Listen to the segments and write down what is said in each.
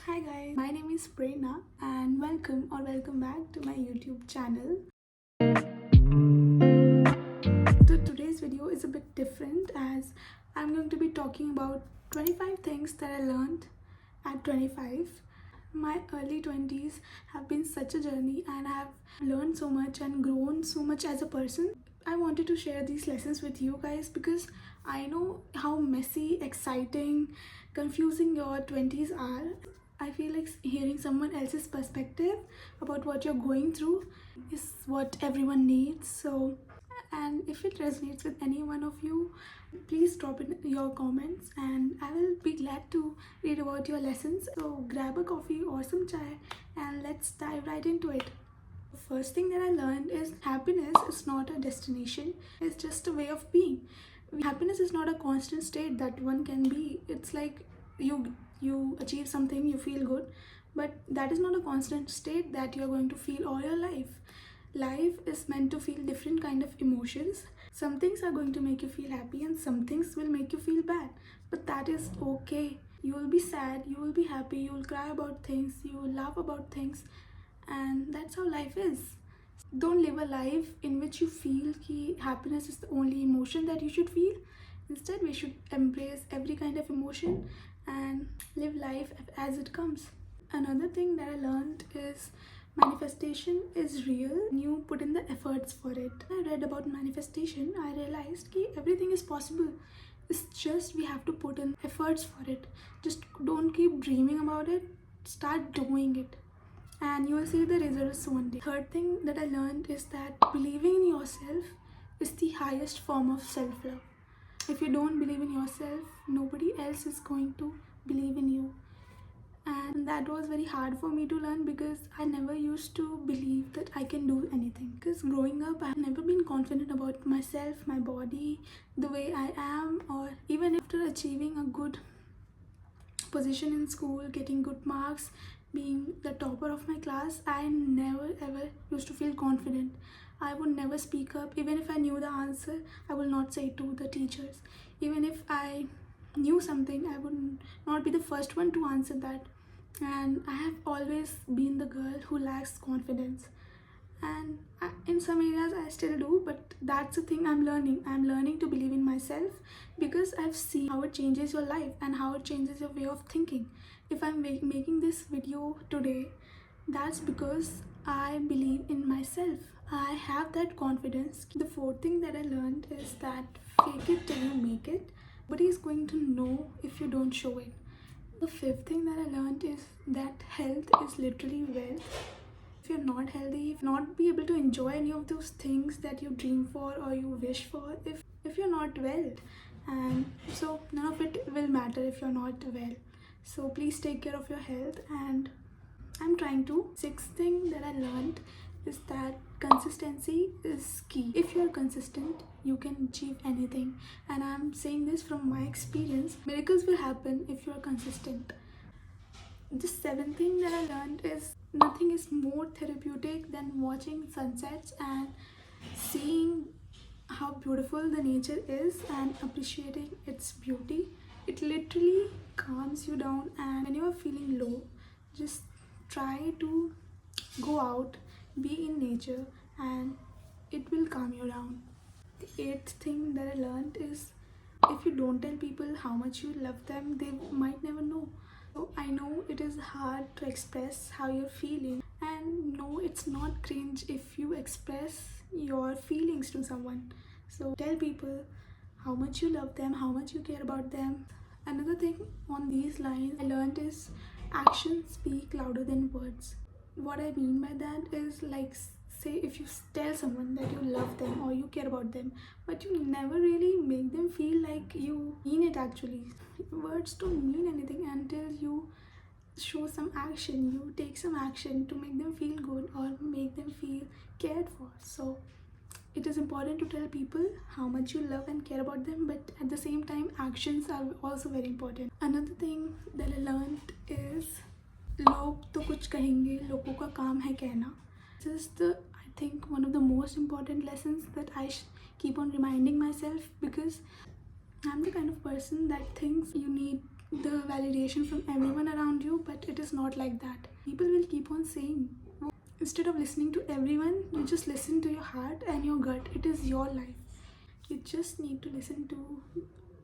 Hi guys, my name is Prerna and welcome back to my YouTube channel. So today's video is a bit different as I'm going to be talking about 25 things that I learned at 25. My early 20s have been such a journey and I have learned so much and grown so much as a person. I wanted to share these lessons with you guys because I know how messy, exciting, confusing your 20s are. I feel like hearing someone else's perspective about what you're going through is what everyone needs. And if it resonates with any one of you, please drop in your comments and I will be glad to read about your lessons. So grab a coffee or some chai and let's dive right into it. The first thing that I learned is happiness is not a destination, it's just a way of being. Happiness is not a constant state that one can be. It's like you achieve something, you feel good, but that is not a constant state that you're going to feel all your life. Life is meant to feel different kind of emotions. Some things are going to make you feel happy and some things will make you feel bad, but that is okay. You will be sad, you will be happy, you will cry about things, you will laugh about things, and that's how life is. Don't live a life in which you feel that happiness is the only emotion that you should feel. Instead, we should embrace every kind of emotion and live life as it comes. Another thing that I learned is manifestation is real when you put in the efforts for it. I read about manifestation, I realized that everything is possible. It's just we have to put in efforts for it. Just don't keep dreaming about it, start doing it, and you will see the results one day. Third thing that I learned is that believing in yourself is the highest form of self-love. If you don't believe in yourself, nobody else is going to believe in you. And that was very hard for me to learn because I never used to believe that I can do anything. Because growing up, I've never been confident about myself, my body, the way I am, or even after achieving a good position in school, getting good marks, being the topper of my class, I never ever used to feel confident. I would never speak up. Even if I knew the answer, I will not say it to the teachers. Even if I knew something, I would not be the first one to answer that. And I have always been the girl who lacks confidence. And in some areas I still do, but that's the thing I'm learning to believe in myself because I've seen how it changes your life and how it changes your way of thinking. If I'm making this video today, that's because I believe in myself. I have that confidence. The fourth thing that I learned is that fake it till you make it. Nobody is going to know if you don't show it. The fifth thing that I learned is that health is literally wealth. If you're not healthy, if not be able to enjoy any of those things that you dream for or you wish for, if you're not well, and so none of it will matter if you're not well. So please take care of your health, and I'm trying to. Sixth thing that I learned is that consistency is key. If you're consistent, you can achieve anything, and I'm saying this from my experience. Miracles will happen if you're consistent. The seventh thing that I learned is nothing is more therapeutic than watching sunsets and seeing how beautiful the nature is and appreciating its beauty. It literally calms you down, and when you are feeling low, just try to go out, be in nature, and it will calm you down. The eighth thing that I learned is if you don't tell people how much you love them, they might never know. So I know it is hard to express how you're feeling, and no, it's not cringe if you express your feelings to someone. So tell people how much you love them, how much you care about them. Another thing on these lines I learned is actions speak louder than words. What I mean by that is, like, say if you tell someone that you love them or you care about them, but you never really make them feel like you mean it actually. Words don't mean anything until you show some action, you take some action to make them feel good or make them feel cared for. So it is important to tell people how much you love and care about them, but at the same time actions are also very important. Another thing that I learned is लोग तो कुछ कहेंगे, लोगों का काम है कहना. This is I think one of the most important lessons that I keep on reminding myself, because I'm the kind of person that thinks you need the validation from everyone around you, but it is not like that. People will keep on saying. Instead of listening to everyone, you just listen to your heart and your gut. It is your life. You just need to listen to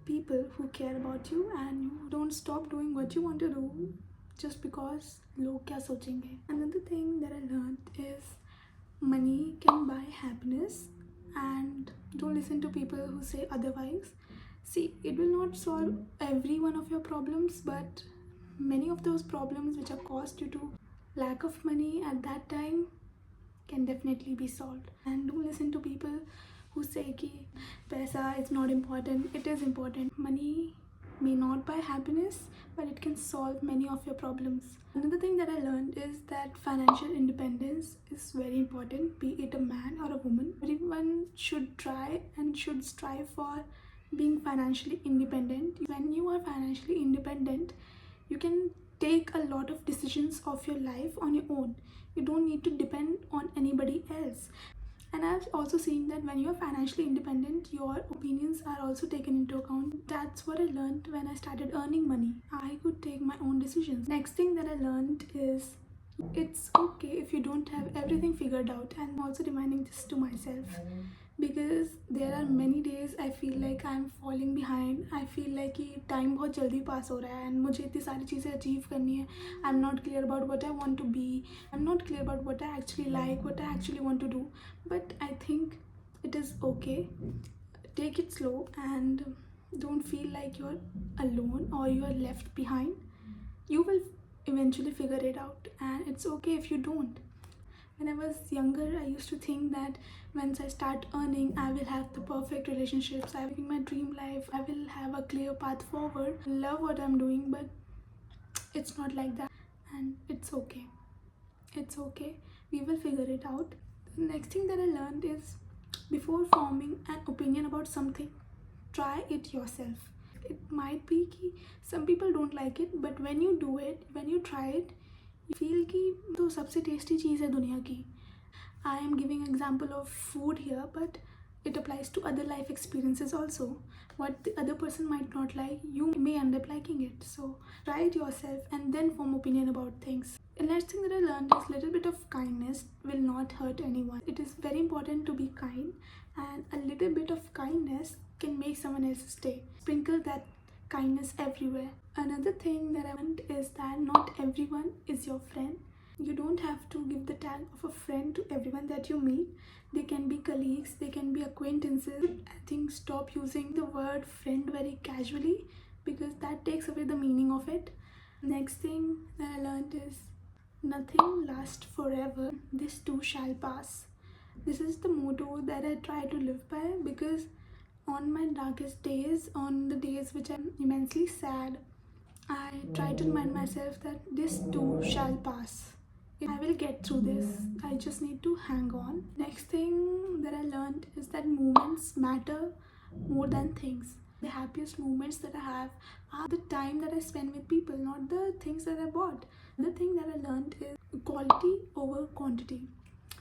people who care about you, and you don't stop doing what you want to do just because log kya sochenge. Another thing that I learned is money can buy happiness, and don't listen to people who say otherwise. See, it will not solve every one of your problems, but many of those problems which are caused due to lack of money at that time can definitely be solved. And don't listen to people who say ki paisa is not important. It is important. Money may not buy happiness, but it can solve many of your problems. Another thing that I learned is that financial independence is very important, be it a man or a woman. Everyone should try and should strive for being financially independent. When you are financially independent, you can take a lot of decisions of your life on your own. You don't need to depend on anybody else. And I've also seen that when you're financially independent, your opinions are also taken into account. That's what I learned when I started earning money. I could take my own decisions. Next thing that I learned is it's okay if you don't have everything figured out. And I'm also reminding this to myself, because there are many days I feel like I'm falling behind. I feel like कि time बहुत जल्दी pass हो रहा है and मुझे इतनी सारी चीज़ें achieve करनी है. I'm not clear about what I want to be. I'm not clear about what I actually like, what I actually want to do. But I think it is okay. Take it slow and don't feel like you're alone or you're left behind. You will eventually figure it out, and it's okay if you don't. When I was younger, I used to think that once I start earning, I will have the perfect relationships, I will be my dream life, I will have a clear path forward, love what I'm doing, but it's not like that. And it's okay. It's okay. We will figure it out. The next thing that I learned is before forming an opinion about something, try it yourself. It might be कि some people don't like it, but when you do it, when you try it, you feel कि तो सबसे tasty चीज़ है दुनिया की. I am giving an example of food here, but it applies to other life experiences also. What the other person might not like, you may end up liking it. So try it yourself and then form opinion about things. The next thing that I learned is little bit of kindness will not hurt anyone. It is very important to be kind, and a little bit of kindness can make someone else's day. Sprinkle that kindness everywhere. Another thing that I learned is that not everyone is your friend. You don't have to give the tag of a friend to everyone that you meet. They can be colleagues, they can be acquaintances. I think stop using the word friend very casually, because that takes away the meaning of it. Next thing that I learned is nothing lasts forever. This too shall pass. This is the motto that I try to live by, because on my darkest days, on the days which I'm immensely sad, I try to remind myself that this too shall pass. I will get through this. I just need to hang on. Next thing that I learned is that moments matter more than things. The happiest moments that I have are the time that I spend with people, not the things that I bought. The thing that I learned is quality over quantity.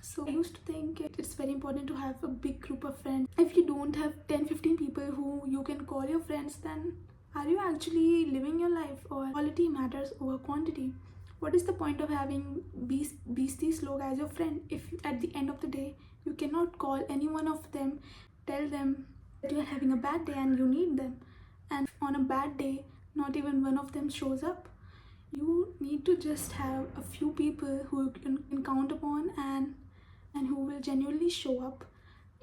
So I used to think it's very important to have a big group of friends. If you don't have 10-15 people who you can call your friends, then are you actually living your life? Or quality matters over quantity? What is the point of having 20 लोग as your friend if at the end of the day you cannot call any one of them, tell them that you are having a bad day and you need them, and on a bad day not even one of them shows up? You need to just have a few people who you can count upon and who will genuinely show up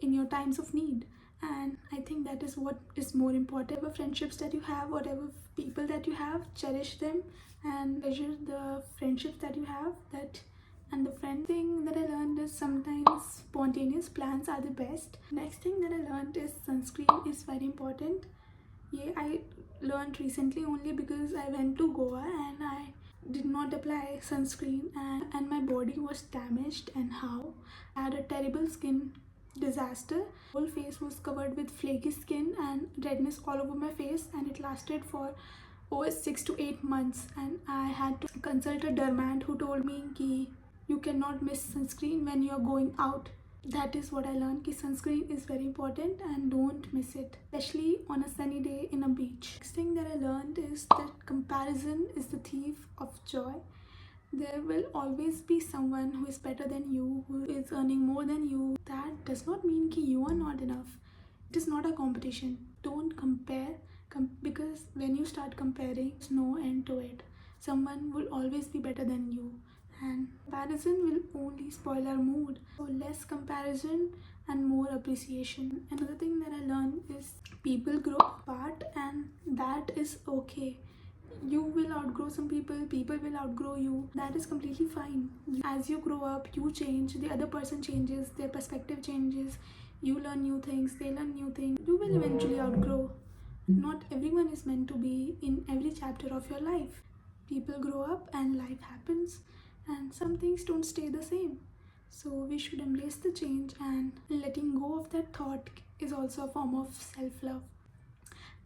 in your times of need. And I think that is what is more important. Whatever friendships that you have, whatever people that you have, cherish them and treasure the friendships that you have. And the friend thing that I learned is sometimes spontaneous plans are the best. Next thing that I learned is sunscreen is very important. Yeah, I learned recently only because I went to Goa and I did not apply sunscreen, and my body was damaged. And how I had a terrible skin disaster. Whole face was covered with flaky skin and redness all over my face, and it lasted for over 6 to 8 months. And I had to consult a dermat who told me ki you cannot miss sunscreen when you are going out. That is what I learned, ki sunscreen is very important and don't miss it, especially on a sunny day in a beach. Next thing that I learned is that comparison is the thief of joy. There will always be someone who is better than you, who is earning more than you. That does not mean that you are not enough. It is not a competition. Don't compare because when you start comparing, there's no end to it. Someone will always be better than you, and comparison will only spoil our mood. So less comparison and more appreciation. Another thing that I learned is people grow apart, and that is okay. You will outgrow some people, people will outgrow you. That is completely fine. As you grow up, you change, the other person changes, their perspective changes, you learn new things, they learn new things. You will eventually outgrow. Not everyone is meant to be in every chapter of your life. People grow up and life happens, and some things don't stay the same. So we should embrace the change, and letting go of that thought is also a form of self-love.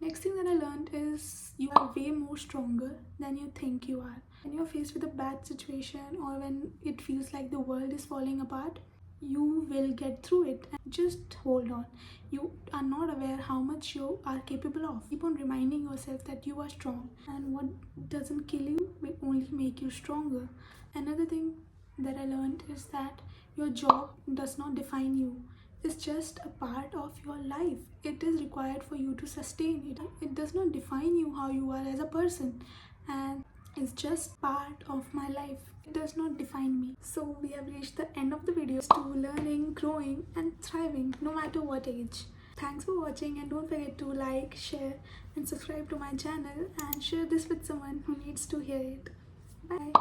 Next thing that I learned is you are way more stronger than you think you are. When you're faced with a bad situation or when it feels like the world is falling apart, you will get through it. And just hold on. You are not aware how much you are capable of. Keep on reminding yourself that you are strong, and what doesn't kill you will only make you stronger. Another thing that I learned is that your job does not define you. It's just a part of your life. It is required for you to sustain it. It does not define you how you are as a person, and it's just part of my life. It does not define me. So we have reached the end of the video to learning, growing and thriving no matter what age. Thanks for watching, and don't forget to like, share and subscribe to my channel, and share this with someone who needs to hear it. Bye.